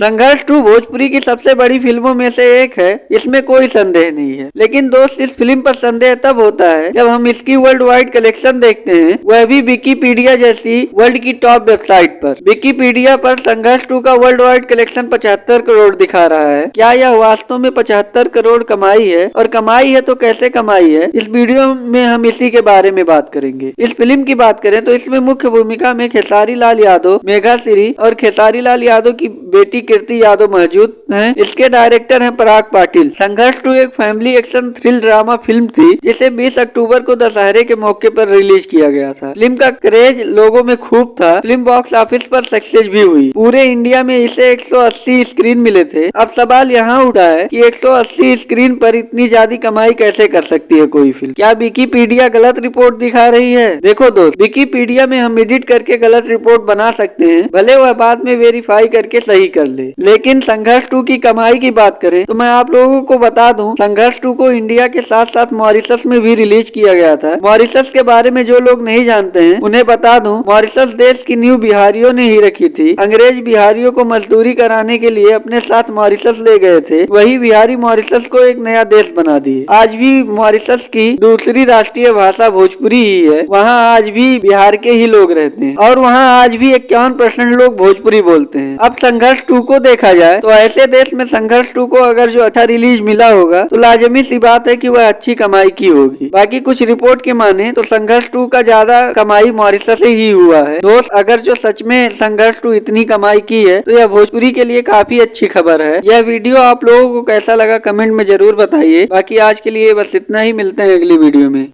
संघर्ष 2 भोजपुरी की सबसे बड़ी फिल्मों में से एक है, इसमें कोई संदेह नहीं है। लेकिन दोस्त, इस फिल्म पर संदेह तब होता है जब हम इसकी वर्ल्ड वाइड कलेक्शन देखते हैं, वह भी विकिपीडिया जैसी वर्ल्ड की टॉप वेबसाइट पर। विकिपीडिया पर संघर्ष 2 का वर्ल्ड वाइड कलेक्शन 75 करोड़ दिखा रहा है। क्या यह वास्तव में 75 करोड़ कमाई है, और कमाई है तो कैसे कमाई है? इस वीडियो में हम इसी के बारे में बात करेंगे। इस फिल्म की बात करें तो इसमें मुख्य भूमिका में खेसारी लाल यादव, मेघा श्री और खेसारी लाल यादव की बेटी कीर्ति यादव मौजूद हैं। इसके डायरेक्टर हैं पराग पाटिल। संघर्ष 2 एक family action thrill drama film थी, जिसे 20 अक्टूबर को दशहरे के मौके पर रिलीज किया गया था। फिल्म का क्रेज लोगों में खूब था। फिल्म बॉक्स ऑफिस पर सक्सेस भी हुई। पूरे इंडिया में इसे 180 स्क्रीन मिले थे। अब सवाल यहाँ उठा है कि 180 स्क्रीन पर इतनी ज्यादा कमाई कैसे कर सकती है कोई फिल्म? क्या विकिपीडिया गलत रिपोर्ट दिखा रही है? देखो दोस्त, विकिपीडिया में हम एडिट करके गलत रिपोर्ट बना सकते हैं, भले वह बाद में वेरीफाई करके सही कर ले। लेकिन संघर्ष 2 की कमाई की बात करें तो मैं आप लोगों को बता दूं, संघर्ष 2 को इंडिया के साथ साथ मॉरिशस में भी रिलीज किया गया था। मॉरिशस के बारे में जो लोग नहीं जानते हैं उन्हें बता दूं, मॉरिशस देश की नींव बिहारियों ने ही रखी थी। अंग्रेज बिहारियों को मजदूरी कराने के लिए अपने साथ मॉरिशस ले गए थे। वही बिहारी मॉरिशस को एक नया देश बना दिए। आज भी मॉरिशस की दूसरी राष्ट्रीय भाषा भोजपुरी ही है। वहाँ आज भी बिहार के ही लोग रहते हैं और वहाँ आज भी 51% लोग भोजपुरी बोलते हैं। अब संघर्ष 2 को देखा जाए तो ऐसे देश में संघर्ष 2 को अगर जो अच्छा रिलीज मिला होगा तो लाजमी सी बात है कि वह अच्छी कमाई की होगी। बाकी कुछ रिपोर्ट के माने तो संघर्ष 2 का ज्यादा कमाई मॉरिशस से ही हुआ है। दोस्त, अगर जो सच में संघर्ष 2 इतनी कमाई की है तो यह भोजपुरी के लिए काफी अच्छी खबर है। यह वीडियो आप लोगों को कैसा लगा कमेंट में जरूर बताइए। बाकी आज के लिए बस इतना ही, मिलते हैं अगली वीडियो में।